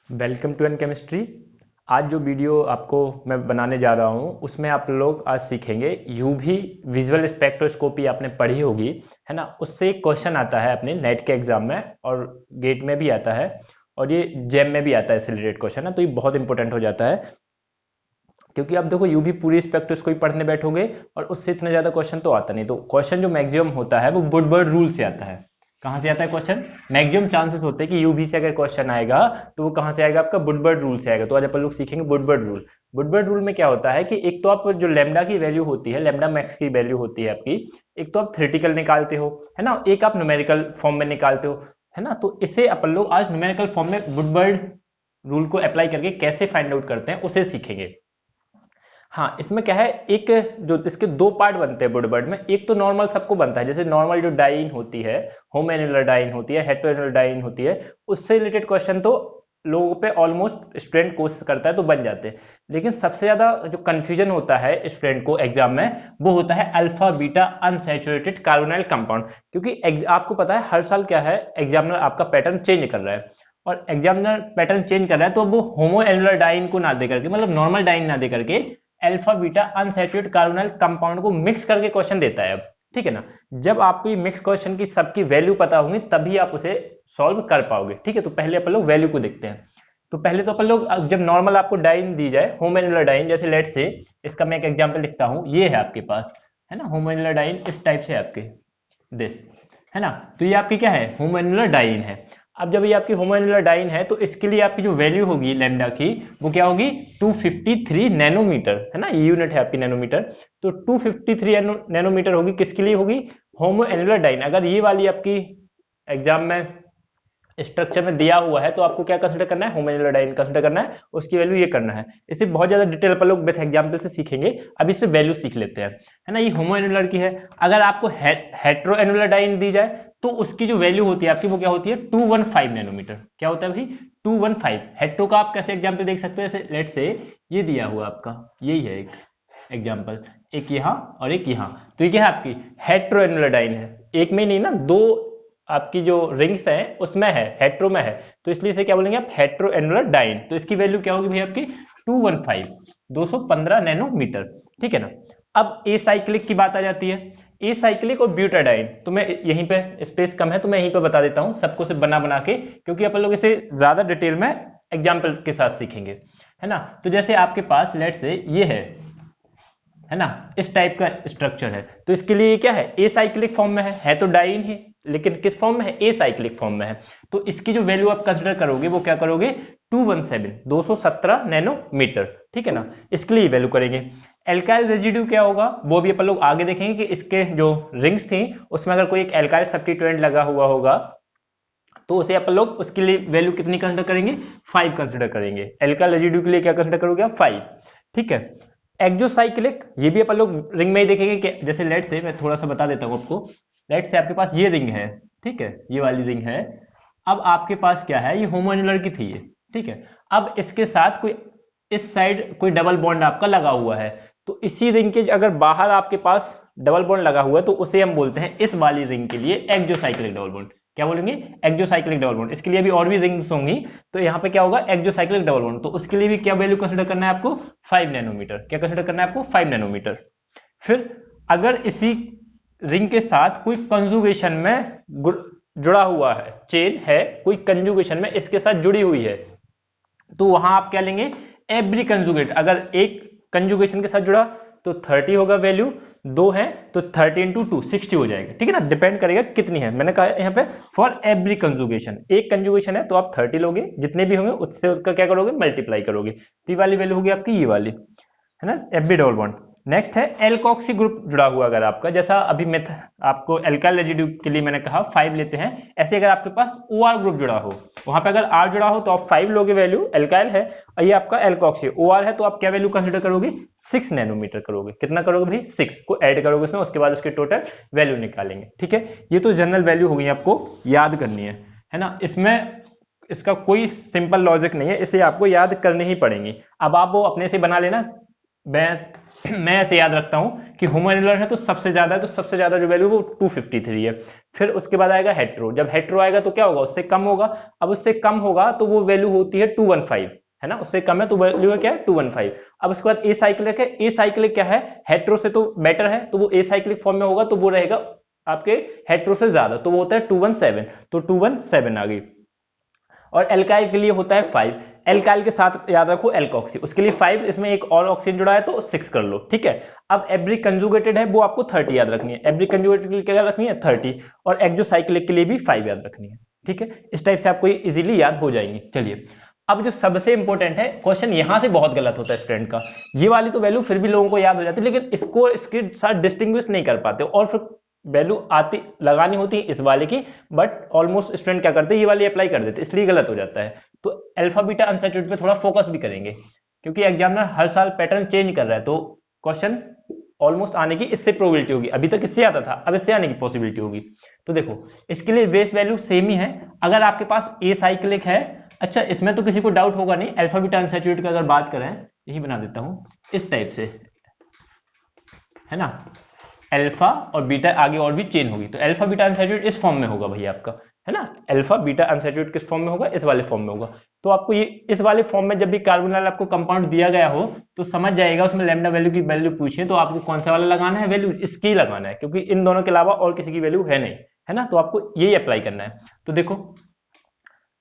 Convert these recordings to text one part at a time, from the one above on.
Welcome to N chemistry. आज जो video आपको मैं बनाने जा रहा हूँ उसमें आप लोग आज सीखेंगे यूवी विजुअल स्पेक्ट्रोस्कोपी। आपने पढ़ी होगी, है ना। उससे एक क्वेश्चन आता है अपने नेट के एग्जाम में और गेट में भी आता है और ये जेम में भी आता है, इससे रिलेटेड क्वेश्चन है, तो ये बहुत इंपॉर्टेंट हो जाता है। क्योंकि आप देखो यूवी पूरी स्पेक्ट्रोस्कोपी पढ़ने बैठोगे और उससे इतना ज्यादा क्वेश्चन तो आता नहीं। तो क्वेश्चन जो मैक्सिमम होता है वो वुडवर्ड रूल से आता है। कहां से आता है क्वेश्चन? मैक्सिमम चांसेस होते हैं कि यूवी से अगर क्वेश्चन आएगा तो वो कहां से आएगा? आपका वुडवर्ड रूल से आएगा। तो आज अपन लोग सीखेंगे वुडवर्ड रूल। वुडवर्ड रूल में क्या होता है कि एक तो आप जो लेमडा की वैल्यू होती है, लेमडा मैक्स की वैल्यू होती है आपकी, एक तो आप थ्योरेटिकल निकालते हो, है ना, एक आप न्यूमेरिकल फॉर्म में निकालते हो, है ना। तो इसे अपन लोग आज न्यूमेरिकल फॉर्म में वुडवर्ड रूल को अप्लाई करके कैसे फाइंड आउट करते हैं उसे सीखेंगे। हाँ, इसमें क्या है, एक जो इसके दो पार्ट बनते हैं वुडवर्ड में। एक तो नॉर्मल सबको बनता है, जैसे नॉर्मल जो डाइन होती है, होमोएन्युलर डाइन होती है, हेटेरोएन्युलर डाइन होती है, उससे रिलेटेड क्वेश्चन तो लोगों पे ऑलमोस्ट स्टूडेंट कोशिश करता है तो बन जाते हैं। लेकिन सबसे ज्यादा जो कंफ्यूजन होता है स्टूडेंट को एग्जाम में वो होता है alpha beta unsaturated carbonyl compound. क्योंकि आपको पता है हर साल क्या है, एग्जामिनर आपका पैटर्न चेंज कर रहा है और एग्जामिनर पैटर्न चेंज कर रहा है तो वो होमोएन्युलर डाइन को ना दे करके, मतलब नॉर्मल डाइन ना दे करके, alpha beta unsaturated carbonyl compound को मिक्स करके क्वेश्चन देता है अब। ठीक है ना। जब आपको ये मिक्स क्वेश्चन की सबकी वैल्यू पता होगी तभी आप उसे सॉल्व कर पाओगे। ठीक है, तो पहले अपन लोग वैल्यू को देखते हैं। तो पहले तो अपन लोग जब नॉर्मल आपको डाइन दी जाए, होमोएन्युलर डाइन, जैसे लेट से इसका मैं एक एग्जांपल लिखता हूं, ये है आपके पास, है ना, होमोएन्युलर डाइन इस टाइप से आपके दिस, है ना। तो ये आपकी क्या है, होमोएन्युलर डाइन है। अब जब ये आपकी होमोएन्युलर डाइन है तो इसके लिए आपकी जो वैल्यू होगी लैम्डा की वो क्या होगी, 253 नैनोमीटर, है ना, ये यूनिट है आपकी नैनोमीटर। तो 253 नैनोमीटर होगी, किसके लिए होगी? होमोएन्युलर डाइन। अगर ये वाली आपकी एग्जाम में स्ट्रक्चर में दिया हुआ है तो आपको क्या कंसिडर करना है, होमोएन्युलर डाइन कंसिडर करना है, उसकी वैल्यू ये करना है। इसे बहुत ज्यादा डिटेल पर लोग विथ एग्जांपल से सीखेंगे, अब इससे वैल्यू सीख लेते हैं, है ना। ये होमोएन्युलर की है। अगर आपको हेट्रोएन्युलर डाइन दी जाए तो उसकी जो वैल्यू होती है आपकी वो क्या होती है, 215 नैनोमीटर। क्या होता है भाई? 215। हेट्रो का आप कैसे एग्जाम्पल देख सकते हो, जैसे लेट से ये दिया हुआ आपका, यही है एक एग्जाम्पल, एक यहाँ और एक यहाँ। तो ये क्या है आपकी हेट्रोएन्युलर डाइन है, एक में नहीं ना, दो आपकी जो रिंग्स हैं उसमें है, हेट्रो में है, तो इसलिए इसे क्या बोलेंगे आप, हेट्रो एनुलर डाइन। तो इसकी वैल्यू क्या होगी भाई आपकी, 215, 215 नैनोमीटर। ठीक है ना। अब ए साइक्लिक की बात आ जाती है, ए साइक्लिक और ब्यूटाडाइन। तो मैं यहीं पे स्पेस कम है तो मैं यहीं पे बता देता हूं सबको सिर्फ बना बना के, क्योंकि अपन लोग इसे ज्यादा डिटेल में एग्जाम्पल के साथ सीखेंगे, है ना। तो जैसे आपके पास लेट से ये है ना, इस टाइप का स्ट्रक्चर है, तो इसके लिए क्या है, ए साइक्लिक फॉर्म में है तो डाइन ही, लेकिन किस फॉर्म में है, ए साइक्लिक फॉर्म में है। तो इसकी जो वैल्यू आप कंसिडर करोगे वो क्या करोगे, 217 नैनोमीटर। ठीक है ना, इसके लिए वैल्यू करेंगे। एल्काइल रेजिड्यू क्या होगा वो भी अपन लोग आगे देखेंगे कि इसके जो रिंग्स थी उसमें अगर कोई एक एल्काइल सब्स्टिट्यूएंट लगा हुआ होगा तो उसे अपन लोग उसके लिए वैल्यू कितनी कंसिडर करेंगे, 5 कंसिडर करेंगे। एल्काइल रेजिड्यू के लिए क्या कंसिडर करोगे आप, 5। ठीक है। एक्सोसाइक्लिक, ये भी अपन लोग रिंग में ही देखेंगे कि जैसे लेट से मैं थोड़ा सा बता देता हूं आपको। लेट से आपके पास ये रिंग है, ठीक है, ये वाली रिंग है। अब आपके पास क्या है, ये होमोन्युलर की थी ये, ठीक है। अब इसके साथ कोई इस साइड कोई डबल बॉन्ड आपका लगा हुआ है, तो इसी रिंग के अगर बाहर आपके पास डबल बॉन्ड लगा हुआ है तो उसे हम बोलते हैं इस वाली रिंग के लिए एक्सोसाइक्लिक डबल बॉन्ड। क्या बोलेंगे, एक्सोसाइक्लिक डबल बॉन्ड। इसके लिए भी और भी रिंग्स होंगी, तो यहाँ पे क्या होगा, एक्सोसाइक्लिक डबल बॉन्ड। तो उसके लिए भी क्या वैल्यू कंसिडर करना है आपको, 5 नैनोमीटर। क्या कंसिडर करना है आपको, 5 नैनोमीटर। फिर अगर इसी रिंग के साथ कोई कंजुगेशन में जुड़ा हुआ है, चेन है कोई कंजुगेशन में इसके साथ जुड़ी हुई है, तो वहां आप क्या लेंगे, एवरी कंजुगेट। अगर एक कंजुगेशन के साथ जुड़ा तो 30 होगा वैल्यू, दो है तो 30 इंटू 2 60 हो जाएगा। ठीक है ना, डिपेंड करेगा कितनी है। मैंने कहा यहाँ पे फॉर एवरी कंजुगेशन, एक कंजुगेशन है तो आप 30 लोगे, जितने भी होंगे उससे उसका क्या करोगे, मल्टीप्लाई करोगे। तो ये वाली वैल्यू होगी आपकी ये वाली, है ना, एफबी डबल बॉन्ड। नेक्स्ट है एल्कोक्सी ग्रुप जुड़ा हुआ, अगर आपका जैसा अभी मेथ आपको एल्काइल रेजिड्यू के लिए मैंने कहा 5 लेते हैं, ऐसे अगर आपके पास ओ आर ग्रुप जुड़ा हो, वहां पे अगर आर जुड़ा हो तो आप 5 लोगे वैल्यू, एल्काइल है और ये आपका एल्कोक्सी ओ आर है, तो आप क्या वैल्यू कंसिडर करोगे, 6 नैनोमीटर करोगे। कितना करोगे भाई, 6 को ऐड करोगे उसमें, उसके बाद उसके टोटल वैल्यू निकालेंगे। ठीक है, ये तो जनरल वैल्यू होगी, आपको याद करनी है ना। इसमें इसका कोई सिंपल लॉजिक नहीं है, इसे आपको याद करनी ही पड़ेंगी। अब आप वो अपने से बना लेना, मैं ऐसे याद रखता हूं कि होमोएनुलर है तो सबसे ज्यादा है, तो सबसे ज्यादा जो वैल्यू वो 253 है। फिर उसके बाद आएगा हेट्रो, जब हेट्रो आएगा तो क्या होगा, उससे कम होगा। अब उससे कम होगा तो वो वैल्यू होती है 215, है ना, उससे कम है तो वैल्यू है क्या है 215। अब उसके बाद ए साइक्लिक है, ए साइक्लिक क्या है, हेट्रो से तो बेटर है, तो वो ए साइक्लिक फॉर्म में होगा, तो वो रहेगा आपके हेट्रो से ज्यादा, तो वो होता है 217, तो 217 आ गई। और एल्काइल के लिए होता है 5। एल्काइल के साथ याद रखो एल्कोक्सी, उसके लिए 5, इसमें एक और ऑक्सीजन जुड़ा है तो 6 कर लो, ठीक है। अब एब्री कंजुगेटेड है वो आपको 30 याद रखनी है, एब्री कंजुगेटेड के लिए क्या रखनी है 30, और एक्जोसाइक्लिक के लिए भी 5 याद रखनी है, ठीक है। इस टाइप से आपको इजीली याद हो जाएंगे। चलिए, अब जो सबसे इंपॉर्टेंट है क्वेश्चन, यहां से बहुत गलत होता है स्टूडेंट का, ये वाली तो वैल्यू फिर भी लोगों को याद हो जाती है, लेकिन इसको इसके साथ डिस्टिंग्विश नहीं कर पाते, और फिर वैल्यू आती लगानी होती है इस वाले की, बट ऑलमोस्ट स्टूडेंट क्या करते हैं ये वाली अप्लाई कर देते, इसलिए गलत हो जाता है। तो अल्फा बीटा अनसैचुरेटेड पे थोड़ा फोकस भी करेंगे, क्योंकि एग्जामिनर हर साल पैटर्न चेंज कर रहा है, तो क्वेश्चन ऑलमोस्ट आने की इससे प्रोबेबिलिटी होगी। अभी तक इससे आता था, अब इससे आने की पॉसिबिलिटी होगी। तो देखो, इसके लिए बेस वैल्यू सेम ही है। अगर आपके पास ए साइक्लिक है, अच्छा इसमें तो किसी को डाउट होगा नहीं, अल्फा बीटा अनसैचुरेटेड का अगर बात करें, यही बना देता हूं इस टाइप से, है ना, अल्फा और बीटा आगे और भी चेन होगी, तो अल्फा बीटा अनसैचुरेटेड इस फॉर्म में होगा भैया आपका, है ना। अल्फा बीटा अनसैचुरेटेड किस फॉर्म में होगा, इस वाले फॉर्म में होगा। तो आपको ये इस वाले फॉर्म में जब भी कार्बोनिल आपको कंपाउंड दिया गया हो, तो समझ जाएगा, उसमें लैम्डा वैल्यू की वैल्यू पूछे तो आपको कौन सा वाला लगाना है, वैल्यू इसकी लगाना है, क्योंकि इन दोनों के अलावा और किसी की वैल्यू है नहीं, है ना, तो आपको यही अप्लाई करना है। तो देखो,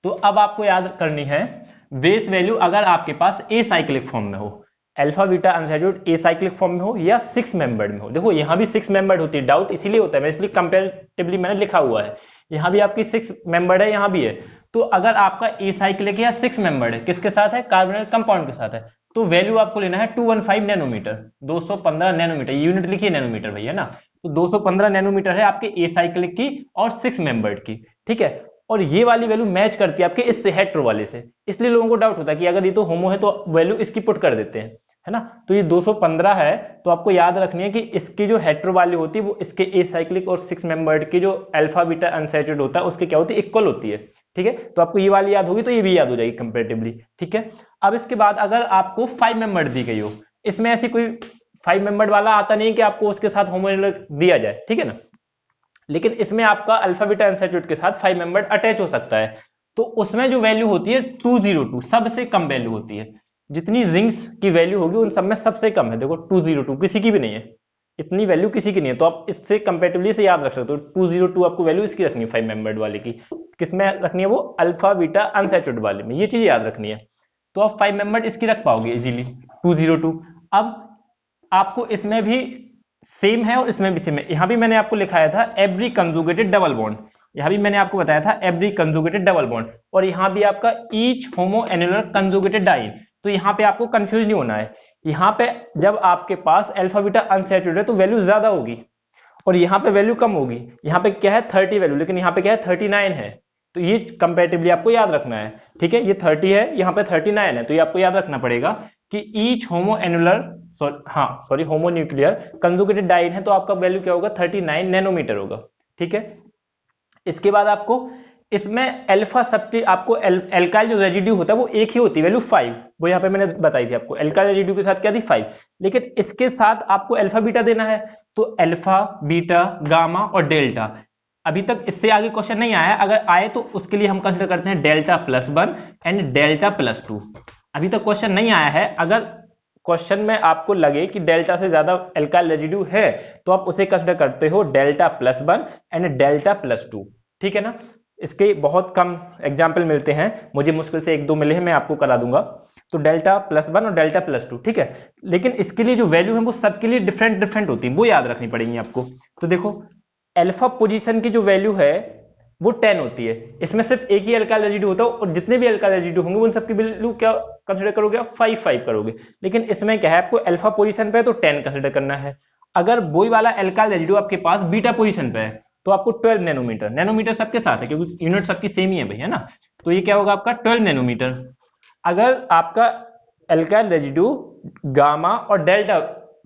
तो अब आपको याद करनी है बेस वैल्यू, अगर आपके पास ए साइक्लिक फॉर्म में हो, alpha beta unsaturated a cyclic form में हो या 6 मेंबर्ड में हो। देखो यहां भी 6 मेंबर्ड होती है, डाउट इसीलिए होता है, इसलिए कंपैरेटिवली मैंने लिखा हुआ है, यहां भी आपकी 6 मेंबर्ड है, यहां भी है। तो अगर आपका ए साइक्लिक या 6 मेंबर्ड है, किसके साथ है, कार्बोनिल कंपाउंड के साथ है, तो वैल्यू आपको लेना है 215 नैनोमीटर, 215 नैनोमीटर, यूनिट लिखिए नैनोमीटर भैया ना, तो 215 नैनोमीटर है आपके ए साइक्लिक की और 6 मेंबर्ड की, ठीक है। और ये वाली वैल्यू मैच करती है आपके इससे हेट्रो वाले से, इसलिए लोगों को डाउट होता है कि अगर ये तो होमो है तो वैल्यू इसकी पुट कर देते हैं, है ना। तो ये 215 है, तो आपको याद रखनी है कि इसकी जो हेट्रो वाली होती है वो इसके ए साइक्लिक और 6 मेंबर्ड की जो अल्फा बीटा अनसैचुरेटेड होता है उसके क्या होती है, इक्वल होती है, ठीक है। तो आपको ये वाली याद होगी तो ये भी याद हो जाएगी कंपैरेटिवली, ठीक है। अब इसके बाद अगर आपको 5 मेंबर्ड दी गई हो, इसमें ऐसी कोई 5 मेंबर्ड वाला आता नहीं कि आपको उसके साथ होमोनिलर दिया जाए, ठीक है ना, लेकिन इसमें आपका अल्फा बीटा अनसैचुरेटेड के साथ 5 मेंबर्ड अटैच हो सकता है, तो उसमें जो वैल्यू होती है 202, सबसे कम वैल्यू होती है, जितनी रिंग्स की वैल्यू होगी उन सब में सबसे कम है, देखो 202 किसी की भी नहीं है, इतनी वैल्यू किसी की नहीं है, तो आप इससे कंपैरेटिवली से याद रख सकते हो, 202 आपको वैल्यू इसकी रखनी है 5 मेंबर्ड वाले की, किसमें रखनी है, वो अल्फा बीटा अनसैचुरेटेड वाले में, ये चीज याद रखनी है, तो आप 5 मेंबर्ड इसकी रख पाओगे इजीली 202। अब आपको इसमें भी सेम है और इसमें भी सेम है, यहां भी मैंने आपको लिखाया था एवरी कंजुगेटेड डबल बॉन्ड, यहां भी मैंने आपको बताया था एवरी कंजुगेटेड डबल बॉन्ड, और यहां भी आपका each homo annular conjugated dine, तो यहां पे आपको कंफ्यूज नहीं होना है, यहां पे जब आपके पास अल्फा बीटा अनसैचुरेटेड है तो वैल्यू ज्यादा होगी, और यहां पे वैल्यू कम होगी, यहां पे क्या है 30 वैल्यू, लेकिन यहां पे क्या है 39 है, तो ये कंपैरेटिवली आपको याद रखना है, ठीक है। ये 30 है, यहां पे 39 है, तो ये आपको याद रखना पड़ेगा कि each homo annular sorry homo nuclear conjugated diene है, तो आपका वैल्यू क्या होगा 39 नैनोमीटर होगा, ठीक है। इसके बाद आपको इसमें अल्फा सब्टी आपको एल्काइल जो रेजिड्यू होता है वो एक ही होती है, वैल्यू 5, वो यहां पे मैंने बताई थी आपको, एल्काइल रेजिड्यू के साथ क्या थी 5, लेकिन इसके साथ आपको अल्फा बीटा देना है, तो अल्फा बीटा गामा और डेल्टा, अभी तक इससे आगे क्वेश्चन नहीं आया, अगर आए तो उसके लिए हम कंसिडर करते हैं डेल्टा +1 एंड डेल्टा +2, अभी तक क्वेश्चन नहीं आया है, अगर क्वेश्चन में आपको लगे कि डेल्टा से ज्यादा एल्काइल रेजिड्यू है तो आप उसे कंसिडर करते हो डेल्टा +1 एंड डेल्टा +2, ठीक है ना। इसके बहुत कम एग्जाम्पल मिलते हैं, मुझे मुश्किल से 1-2 मिले हैं, मैं आपको करा दूंगा, तो डेल्टा +1 और डेल्टा +2, ठीक है। लेकिन इसके लिए जो वैल्यू है वो सबके लिए डिफरेंट डिफरेंट होती है, वो याद रखनी पड़ेगी आपको। तो देखो अल्फा पोजीशन की जो वैल्यू है वो 10 होती है, इसमें सिर्फ एक ही अल्काइल रेजिड्यू होता है, और जितने भी अल्काइल रेजिड्यू होंगे उन सबकी वैल्यू क्या कंसीडर करोगे आप 5 करोगे, लेकिन इसमें क्या है आपको अल्फा पोजीशन पे है तो 10 कंसीडर करना है, अगर वही वाला अल्काइल रेजिड्यू आपके पास बीटा पोजीशन पे है तो आपको 12 नैनोमीटर, नैनोमीटर सबके साथ है क्योंकि यूनिट सबकी सेम ही है भैया ना, तो ये क्या होगा आपका 12 नैनोमीटर। अगर आपका अल्काइल रेजिड्यू गामा और डेल्टा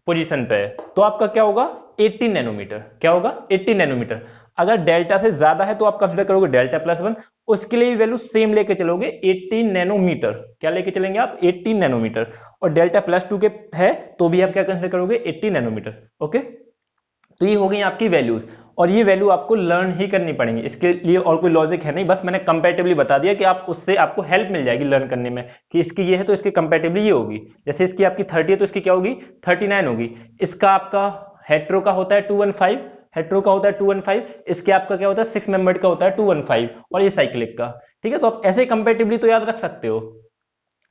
पोजीशन पे है तो आपका क्या होगा 18 नैनोमीटर, क्या होगा 18 नैनोमीटर। अगर डेल्टा से ज्यादा है तो आप कंसिडर करोगे डेल्टा प्लस 1, उसके लिए वैल्यू सेम लेके चलोगे 18 नैनोमीटर। क्या लेके चलेंगे आप? 18 नैनोमीटर। और डेल्टा प्लस 2 के है तो भी आप क्या कंसिडर करोगे? 18 नैनोमीटर। ओके, तो ये हो गई आपकी वैल्यूज, और ये वैल्यू आपको लर्न ही करनी पड़ेंगी, इसके लिए और कोई लॉजिक है नहीं, बस मैंने कंपैरेटिवली बता दिया कि आप उससे आपको हेल्प मिल जाएगी लर्न करने में कि इसकी ये है तो इसकी कंपैरेटिवली ये होगी। जैसे इसकी आपकी 30 है तो इसकी क्या होगी? 39 होगी। इसका आपका हेट्रो का होता है 215, हेट्रो का होता है 215, इसके आपका क्या होता है 6 मेंबर्ड का होता है 215, और ये साइक्लिक का। ठीक है, तो आप ऐसे कंपैरेटिवली तो याद रख सकते हो,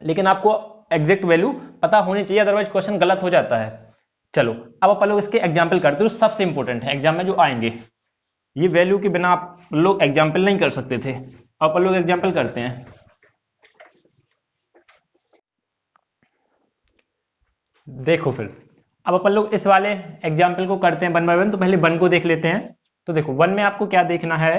लेकिन आपको एग्जैक्ट वैल्यू पता होनी चाहिए, अदरवाइज क्वेश्चन गलत हो जाता है। चलो अब अपन लोग इसके एग्जाम्पल करते हो, सबसे इंपॉर्टेंट है एग्जाम में जो आएंगे। ये वैल्यू के बिना आप लोग एग्जाम्पल नहीं कर सकते थे, अब अपन लोग एग्जाम्पल करते हैं। देखो फिर अब अपन लोग इस वाले एग्जाम्पल को करते हैं वन बाय वन। तो पहले वन को देख लेते हैं। तो देखो वन में आपको क्या देखना है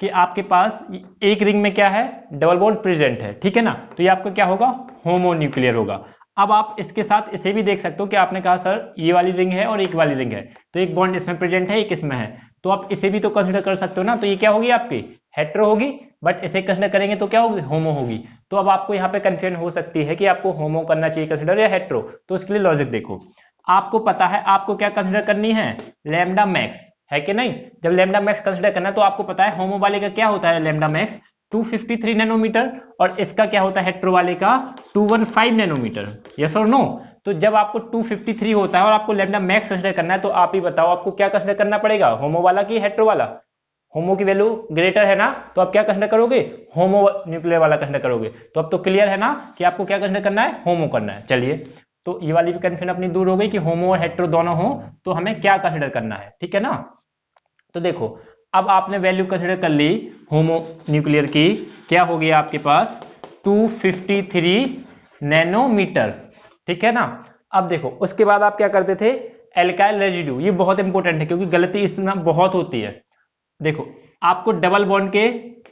कि आपके पास एक रिंग में क्या है? डबल बॉन्ड प्रेजेंट है, ठीक है ना। तो ये आपका क्या होगा? होमोन्यूक्लियर होगा। अब आप इसके साथ इसे भी देख सकते हो कि आपने कहा सर ये वाली रिंग है और एक वाली रिंग है, तो एक बॉन्ड इसमें प्रेजेंट है एक इसमें है, तो आप इसे भी तो कंसिडर कर सकते हो ना। तो ये क्या होगी आपकी? हेट्रो होगी, बट इसे कंसिडर करेंगे तो क्या होगी? होमो होगी। तो अब आपको यहाँ पे कंफ्यूजन हो सकती है कि आपको होमो करना चाहिए कंसिडर या हेट्रो। तो उसके लिए लॉजिक देखो, आपको पता है आपको क्या कंसिडर करनी है? लैम्डा मैक्स, है कि नहीं। जब लैम्डा मैक्स कंसिडर करना तो आपको पता है होमो वाले का क्या होता है लैम्डा मैक्स? 253 नैनोमीटर, और इसका क्या होता है हेट्रो वाले का? 215 नैनोमीटर। यस और नो? तो जब आपको 253 होता है और आपको लैम्डा मैक्स कंसिडर करना है, तो आप ही बताओ आपको क्या कंसिडर करना पड़ेगा? होमो वाला कि हेट्रो वाला? होमो की वैल्यू ग्रेटर है ना, तो आप क्या कंसिडर करोगे? होमो न्यूक्लियर वाला कंसिडर करोगे। तो अब तो क्लियर है ना कि आपको क्या कंसिडर करना है? होमो करना है। चलिए, तो ये वाली भी कंफ्यूजन अपनी दूर हो गई कि होमो और हेट्रो दोनों हो, तो हमें क्या कंसिडर करना है, ठीक है ना। तो देखो अब आपने वैल्यू कंसिडर कर ली होमो न्यूक्लियर की, क्या हो गया आपके पास? 253 नैनोमीटर, ठीक है ना। अब देखो उसके बाद आप क्या करते थे? एल्काइल रेजिड्यू, ये बहुत इंपॉर्टेंट है क्योंकि गलती इसमें बहुत होती है। देखो आपको डबल बॉन्ड के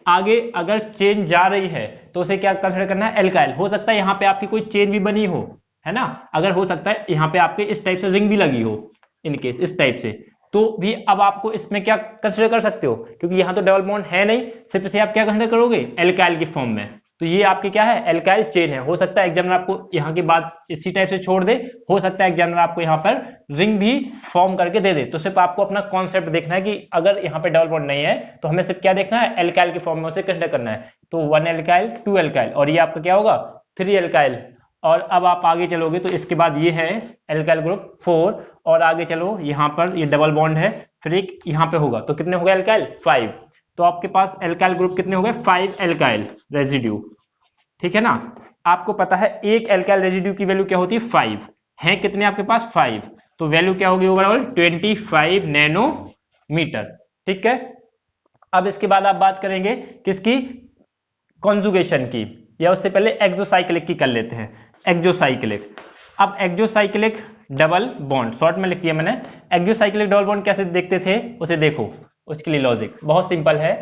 आगे अगर चेन जा रही है तो उसे क्या कंसिडर करना है? एल्काइल। हो सकता है यहाँ पे आपकी कोई चेन भी बनी हो, है ना। अगर हो सकता है यहाँ पे आपके इस टाइप से रिंग भी लगी हो, इनकेस इस टाइप से, तो भी अब आपको इसमें क्या कंसिडर कर सकते हो, क्योंकि यहाँ तो डबल बॉन्ड है नहीं, सिर्फ इसे आप क्या कंसिडर करोगे? एल्काइल की फॉर्म में। तो ये आपकी क्या है? एल्काइल चेन है। हो सकता है एग्जामिनर आपको यहाँ के बाद इसी टाइप से छोड़ दे, हो सकता है एग्जामिनर आपको यहाँ पर रिंग भी फॉर्म करके दे दे। तो सिर्फ आपको अपना कॉन्सेप्ट देखना है कि अगर यहाँ पे डबल बॉन्ड नहीं है तो हमें सिर्फ क्या देखना है? एल्काइल की फॉर्म में उसे कंसिडर करना है। तो 1 एल्काइल 2 एल्काइल, और ये आपका क्या होगा? 3 एल्काइल। और अब आप आगे चलोगे तो इसके बाद ये है एल्काइल ग्रुप 4, और आगे चलो यहाँ पर ये डबल बॉन्ड है, फिर एक यहाँ पे होगा, तो कितने हो गए एल्काइल? 5। तो आपके पास एल्काइल ग्रुप कितने हो गए? 5 एल्काइल रेजिड्यू, ठीक है ना। आपको पता है एक एल्काइल रेजिड्यू की वैल्यू क्या होती है? 5 है। कितने आपके पास? 5। तो वैल्यू क्या होगी ओवरऑल? 25 नैनोमीटर, ठीक है। अब इसके बाद आप बात करेंगे किसकी? कॉन्जुगेशन की, या उससे पहले एक्सोसाइक्लिक की कर लेते हैं। एक्सोसाइक्लिक, अब एक्सोसाइक्लिक डबल बॉन्ड शॉर्ट में लिख दिया मैंने। एक्सोसाइक्लिक डबल बॉन्ड कैसे देखते थे उसे देखो, उसके लिए लॉजिक बहुत सिंपल है।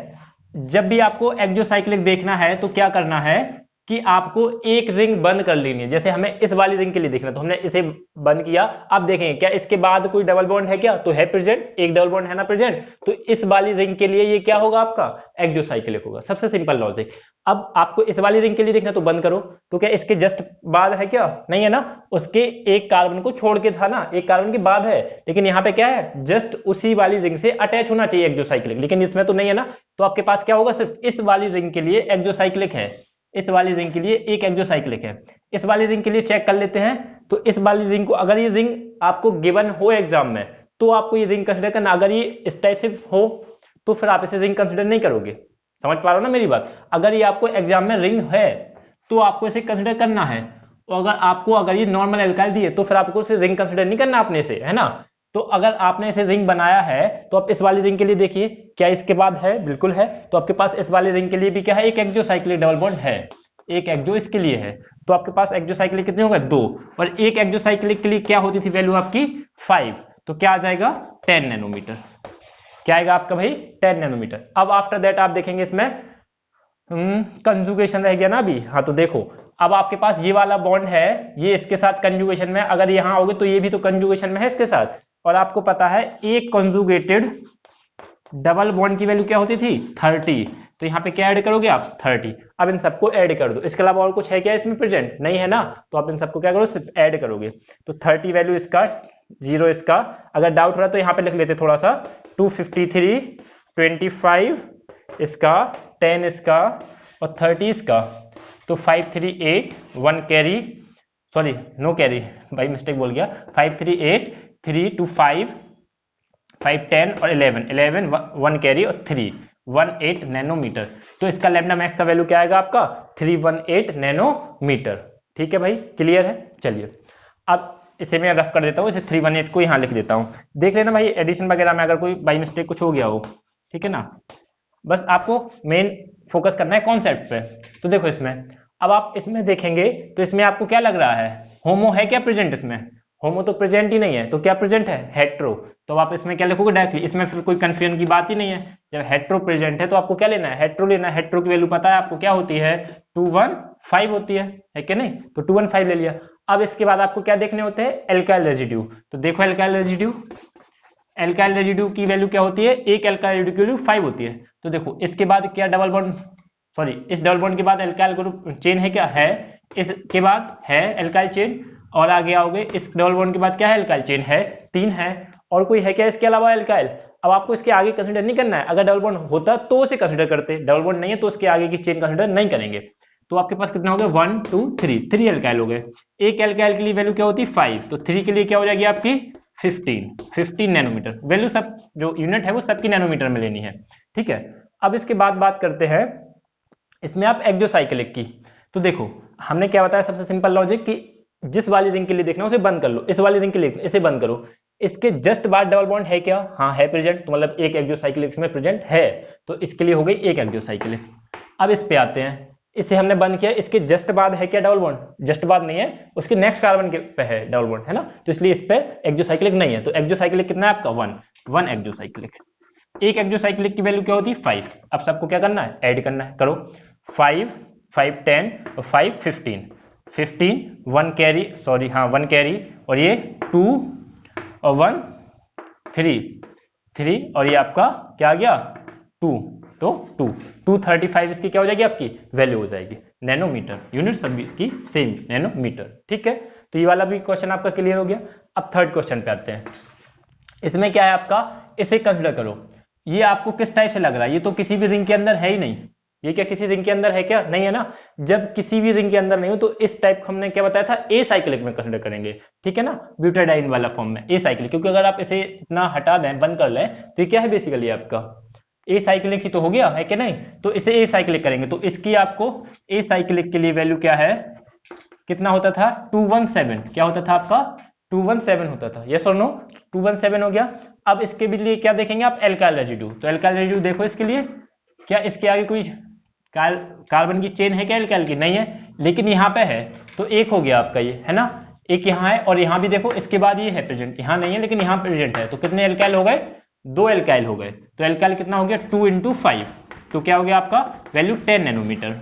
जब भी आपको एक्सोसाइक्लिक देखना है तो क्या करना है कि आपको एक रिंग बंद कर लेनी है। जैसे हमें इस वाली रिंग के लिए देखना, तो हमने इसे बंद किया। अब देखेंगे क्या इसके बाद कोई डबल बॉन्ड है क्या? तो है प्रेजेंट, एक डबल बॉन्ड है ना प्रेजेंट। तो इस वाली रिंग के लिए ये क्या होगा आपका? एक्सोसाइक्लिक होगा। सबसे सिंपल लॉजिक। अब आपको इस वाली रिंग के लिए देखना, तो बंद करो, तो क्या इसके जस्ट बाद है क्या? नहीं है ना, उसके एक कार्बन को छोड़ के था ना, एक कार्बन के बाद है। लेकिन यहाँ पे क्या है? जस्ट उसी वाली रिंग से अटैच होना चाहिए एक्सोसाइक्लिक, लेकिन इसमें तो नहीं है ना। तो आपके पास क्या होगा? सिर्फ इस वाली रिंग के लिए एक्सोसाइक्लिक है, इस वाली रिंग के लिए एक एक्सोसाइक्लिक है। इस वाली रिंग के लिए चेक कर लेते हैं। तो इस वाली रिंग को, अगर ये रिंग आपको गिवन हो एग्जाम में, तो आपको ये रिंग कंसिडर करना। अगर ये इस टाइप से हो तो फिर आप इसे रिंग कंसिडर नहीं करोगे। समझ पा रहे हो ना मेरी बात? अगर ये आपको एग्जाम में रिंग है तो आपको इसे कंसिडर करना है, और अगर ये नॉर्मल एल्काइल दी है तो फिर आपको इसे रिंग कंसिडर नहीं करना अपने से, है ना। तो अगर आपने इसे रिंग बनाया है तो आप इस वाली रिंग के लिए देखिए क्या इसके बाद है? बिल्कुल है। तो आपके पास इस वाली रिंग के लिए भी क्या है? एक एक्सोसाइक्लिक डबल बॉन्ड है, एक एक्सो इसके लिए है। तो आपके पास एक्सोसाइक्लिक कितने हो गए? 2। और एक एक्सोसाइक्लिक के लिए क्या होती थी वैल्यू आपकी? 5। तो क्या आ जाएगा? 10 नैनोमीटर। क्या आएगा आपका भाई? 10 नैनोमीटर। अब आफ्टर दैट आप देखेंगे इसमें कंजुगेशन रह गया ना अभी। हाँ तो देखो अब आपके पास ये वाला बॉन्ड है, ये इसके साथ कंजुगेशन में, अगर यहां आओगे तो ये भी तो कंजुगेशन में है इसके साथ। और आपको पता है एक कंजुगेटेड डबल बॉन्ड की वैल्यू क्या होती थी 30, तो यहाँ पे क्या ऐड करोगे आप 30। अब इन सबको ऐड कर दो, इसके अलावा और कुछ है क्या इसमें प्रेजेंट, नहीं है ना, तो आप इन सबको क्या करो सिर्फ ऐड करोगे। तो 30 वैल्यू इसका, 0 इसका, अगर डाउट रहा तो यहाँ पे लिख लेते थोड़ा सा, 253, 25 इसका, 10 इसका और 30 इसका, तो 538, 1 कैरी, सॉरी नो कैरी भाई मिस्टेक बोल गया, 538, 3 to 5, 5 10 और 11 1 कैरी और 3 18 नैनोमीटर। तो इसका लैम्डा मैक्स का वैल्यू क्या आएगा आपका 318 नैनोमीटर। ठीक है भाई, क्लियर है। चलिए अब इसे मैं रफ कर देता हूँ, इसे 318 को यहाँ लिख देता हूँ, देख लेना भाई एडिशन वगैरह में अगर कोई बाई मिस्टेक कुछ हो गया हो, ठीक है ना। बस आपको मेन फोकस करना है कॉन्सेप्ट पे। तो देखो इसमें, अब आप इसमें देखेंगे तो इसमें आपको क्या लग रहा है, होमो है क्या प्रेजेंट, इसमें होमो तो प्रेजेंट ही नहीं है, तो क्या प्रेजेंट है हेट्रो। तो आप इसमें क्या लिखोगे डायरेक्टली, इसमें फिर कोई कंफ्यूजन की बात ही नहीं है। जब हेट्रो प्रेजेंट है तो आपको क्या लेना है, हेट्रो लेना है। हेट्रो की वैल्यू पता है आपको क्या होती है 215 होती है कि नहीं, तो 215 ले लिया। अब इसके बाद आपको क्या देखने होते हैं एल्काइल रेजिड्यू। तो देखो एल्काइल रेजिड्यू, एल्काइल रेजिड्यू की वैल्यू क्या होती है, एक एल्काइल रेजिड्यू की वैल्यू 5 होती है। तो देखो इसके बाद क्या डबल बॉन्ड, सॉरी इस डबल बॉन्ड के बाद एल्काइल ग्रुप चेन है क्या है, इसके बाद है एल्काइल चेन, और आगे आओगे इस डबल बॉन्ड के बाद क्या है एल्काइल चेन है, 3 है, और कोई है क्या इसके अलावा एल्काइल। अब आपको इसके आगे कंसीडर नहीं करना है, अगर डबल बॉन्ड होता तो उसे कंसीडर करते, डबल बॉन्ड नहीं है तो उसके आगे की चेन कंसीडर नहीं करेंगे। तो आपके पास कितना हो गया 1 2 3 एल्काइल हो गए। एक एल्काइल के लिए वैल्यू क्या होती है 5, तो 3 के लिए क्या हो जाएगी आपकी 15 नैनोमीटर। वैल्यू सब जो यूनिट है वो सबकी नैनोमीटर में लेनी है, ठीक है। अब इसके बाद बात करते हैं इसमें आप एक्सोसाइक्लिक की। तो देखो हमने क्या बताया, सबसे सिंपल लॉजिक कि जिस वाली रिंग के लिए देखना उसे बंद कर लो, इस वाली रिंग के लिए इसे बंद करो, इसके जस्ट बाद डबल बॉन्ड है क्या, हाँ है प्रेजेंट, तो मतलब एक एक्सोसाइक्लिक इसमें प्रेजेंट है, तो इसके लिए हो गई एक एक्सोसाइक्लिक। अब इस पे आते हैं, इसे हमने बंद किया, इसके जस्ट बाद है क्या डबल बॉन्ड, जस्ट बाद नहीं है, उसके नेक्स्ट कार्बन के पे है डबल बॉन्ड है ना, तो इसलिए इस पे एक्सोसाइक्लिक नहीं है। तो एक्सोसाइक्लिक कितना है आपका 1 एक्सोसाइक्लिक। एक एक्सोसाइक्लिक की वैल्यू क्या होती है 5। अब सबको क्या करना है ऐड करना है, करो 5 5 10 और 5 15 1 कैरी, सॉरी हाँ 1 कैरी, और ये 2 और 1 3 और ये आपका क्या आ गया 2, तो 235 इसकी क्या हो जाएगी आपकी वैल्यू हो जाएगी नैनोमीटर, यूनिट सभी की सेम नैनोमीटर। ठीक है, तो ये वाला भी क्वेश्चन आपका क्लियर हो गया। अब थर्ड क्वेश्चन पे आते हैं, इसमें क्या है आपका, इसे कंसिडर करो, ये आपको किस टाइप से लग रहा है, ये तो किसी भी रिंग के अंदर है ही नहीं, ये क्या किसी रिंग के अंदर है क्या, नहीं है ना। जब किसी भी रिंग के अंदर नहीं हो तो इस टाइप को हमने क्या बताया था ए साइक्लिक में कंसिडर करेंगे, ठीक है ना, ब्यूटाडाइन वाला फॉर्म में ए साइक्लिक, क्योंकि अगर आप इसे इतना हटा दें बंद कर लें तो ये क्या है बेसिकली आपका ए साइक्लिक ही तो हो गया है कि नहीं, तो इसे ए साइक्लिक करेंगे तो इसकी आपको ए साइक्लिक के लिए वैल्यू क्या है, कितना होता था 217, क्या होता था आपका 217 होता था, यस और नो 217 हो गया। अब इसके भी लिए क्या देखेंगे आप एल्काइल रेजिड्यू, तो एल्काइल रेजिड्यू देखो इसके लिए, क्या इसके आगे कोई कार्बन की चेन है क्या एल्काइल की, नहीं है, लेकिन यहाँ पे है, तो एक हो गया आपका ये है ना, एक यहाँ है और यहाँ भी देखो इसके बाद ये है प्रेजेंट, यहाँ नहीं है लेकिन यहाँ प्रेजेंट है, तो कितने एल्काइल हो गए 2 एल्काइल हो गए। तो एल्काइल कितना हो गया 2 × 5, तो क्या हो गया आपका वैल्यू 10 नैनोमीटर।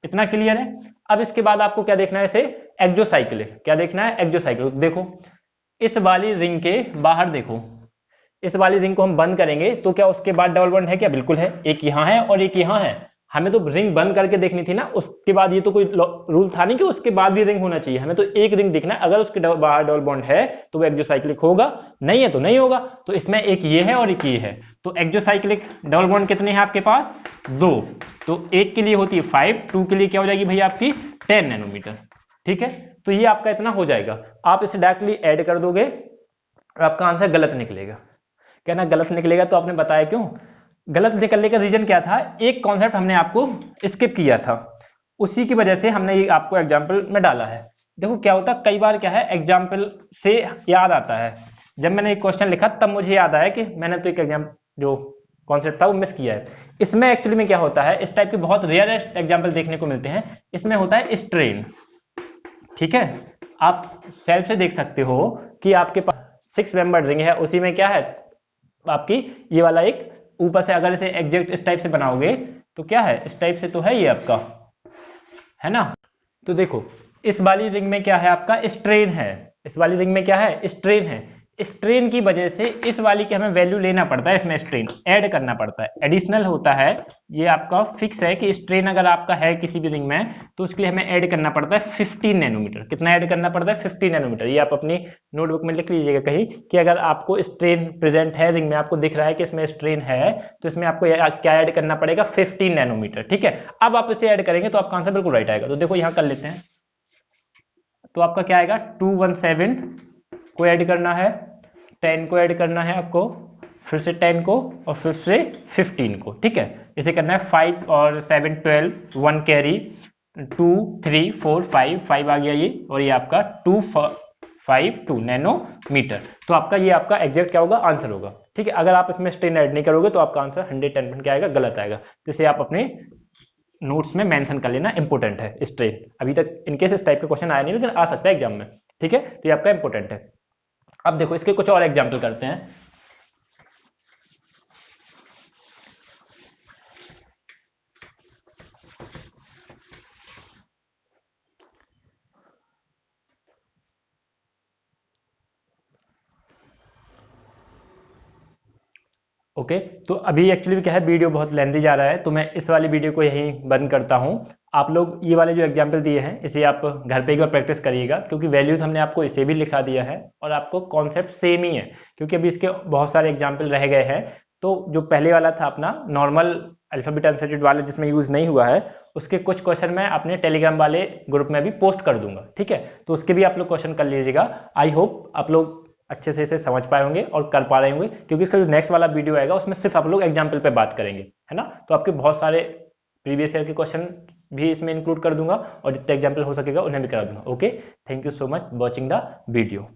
इतना क्लियर है। अब इसके बाद आपको क्या देखना है इसे एक्सोसाइक्लिक, क्या देखना है एक्सोसाइक्लिक। देखो इस वाली रिंग के बाहर देखो, इस वाली रिंग को हम बंद करेंगे तो क्या उसके बाद डबल बॉन्ड है क्या, बिल्कुल है, एक यहाँ है और एक यहाँ है, हमें तो रिंग बंद करके देखनी थी ना, उसके बाद ये तो कोई रूल था नहीं कि उसके बाद भी रिंग होना चाहिए, हमें तो एक रिंग दिखना है, अगर उसके बाहर डबल बॉन्ड है तो वो एक्सोसाइक्लिक होगा, नहीं है तो नहीं होगा। तो इसमें एक ये है और एक ये है, तो एक्सोसाइक्लिक डबल बॉन्ड कितने हैं आपके पास 2, तो एक के लिए होती है 5, 2 के लिए क्या हो जाएगी भैया आपकी 10 नैनोमीटर। ठीक है, तो ये आपका इतना हो जाएगा, आप इसे डायरेक्टली ऐड कर दोगे और आपका आंसर गलत निकलेगा। कहना गलत निकलेगा तो आपने बताया क्यों, गलत निकलने का रीजन क्या था, एक कॉन्सेप्ट हमने आपको स्किप किया था, उसी की वजह से हमने ये आपको एग्जाम्पल में डाला है। देखो क्या होता है कई बार क्या है एग्जाम्पल से याद आता है, जब मैंने एक क्वेश्चन लिखा तब मुझे याद आया कि मैंने तो एक जो कॉन्सेप्ट था वो मिस किया है। इसमें एक्चुअली में क्या होता है, इस टाइप के बहुत रेयरेस्ट एग्जाम्पल देखने को मिलते हैं, इसमें होता है स्ट्रेन। ठीक है, आप सेल्फ से देख सकते हो कि आपके पास 6 मेंबर रिंग है, उसी में क्या है आपकी ये वाला एक ऊपर से, अगर इसे एग्जैक्ट इस टाइप से बनाओगे तो क्या है इस टाइप से तो है ये आपका, है ना। तो देखो इस वाली रिंग में क्या है आपका स्ट्रेन है, इस वाली रिंग में क्या है स्ट्रेन है, स्ट्रेन की वजह से इस वाली की हमें वैल्यू लेना पड़ता है, इसमें स्ट्रेन ऐड करना पड़ता है, एडिशनल होता है। ये आपका फिक्स है कि स्ट्रेन अगर आपका है किसी भी रिंग में तो उसके लिए हमें ऐड करना पड़ता है 15 नैनोमीटर। कितना ऐड करना पड़ता है? 15 नैनोमीटर। ये आप अपनी नोटबुक में लिख लीजिएगा कहीं कि अगर आपको स्ट्रेन प्रेजेंट है रिंग में, आपको दिख रहा है कि इसमें स्ट्रेन है, तो इसमें आपको क्या ऐड करना पड़ेगा? 15 नैनोमीटर। ठीक है, अब आप इसे ऐड करेंगे तो आपका आंसर बिल्कुल राइट आएगा। तो देखो यहां कर लेते हैं, तो आपका क्या आएगा? 217 को ऐड करना है, 10 को ऐड करना है आपको, फिर से 10 को, और फिर से 15 को। ठीक है, इसे करना है 5 और 7 12, 1 कैरी, 2 3 4 5, 5 आ गया ये, और ये आपका 252 नैनोमीटर। तो आपका ये आपका एग्जैक्ट क्या होगा? आंसर होगा। ठीक है, अगर आप इसमें स्ट्रेन ऐड नहीं करोगे तो आपका आंसर 110 क्या आएगा? गलत आएगा। तो इसे आप अपने नोट्स में मेंशन कर लेना, इंपॉर्टेंट है स्ट्रेन। अभी तक इनकेस इस टाइप का क्वेश्चन आया नहीं, लेकिन आ सकता है एग्जाम में। ठीक है, तो ये आपका इंपॉर्टेंट है। अब देखो इसके कुछ और एग्जाम्पल करते हैं। ओके, तो अभी एक्चुअली क्या है, वीडियो बहुत लेंथी जा रहा है, तो मैं इस वाली वीडियो को यहीं बंद करता हूं। आप लोग ये वाले जो एग्जाम्पल दिए हैं इसे आप घर पे एक बार प्रैक्टिस करिएगा, क्योंकि वैल्यूज हमने आपको इसे भी लिखा दिया है और आपको कॉन्सेप्ट सेम ही है, क्योंकि अभी इसके बहुत सारे एग्जाम्पल रह गए हैं। तो जो पहले वाला था अपना नॉर्मल अल्फाबेट अनसेटेड वाला जिसमें यूज नहीं हुआ है, उसके कुछ क्वेश्चन मैं अपने टेलीग्राम वाले ग्रुप में भी पोस्ट कर दूंगा। ठीक है, तो उसके भी आप लोग क्वेश्चन कर लीजिएगा। आई होप आप लोग अच्छे से इसे समझ पाए होंगे और कर पा रहे होंगे, क्योंकि इसका जो नेक्स्ट वाला वीडियो आएगा उसमें सिर्फ आप लोग एग्जाम्पल पे बात करेंगे, है ना। तो आपके बहुत सारे प्रीवियस ईयर के क्वेश्चन भी इसमें इंक्लूड कर दूंगा और जितने एग्जाम्पल हो सकेगा उन्हें भी करा दूंगा। Okay, thank you so much watching the video.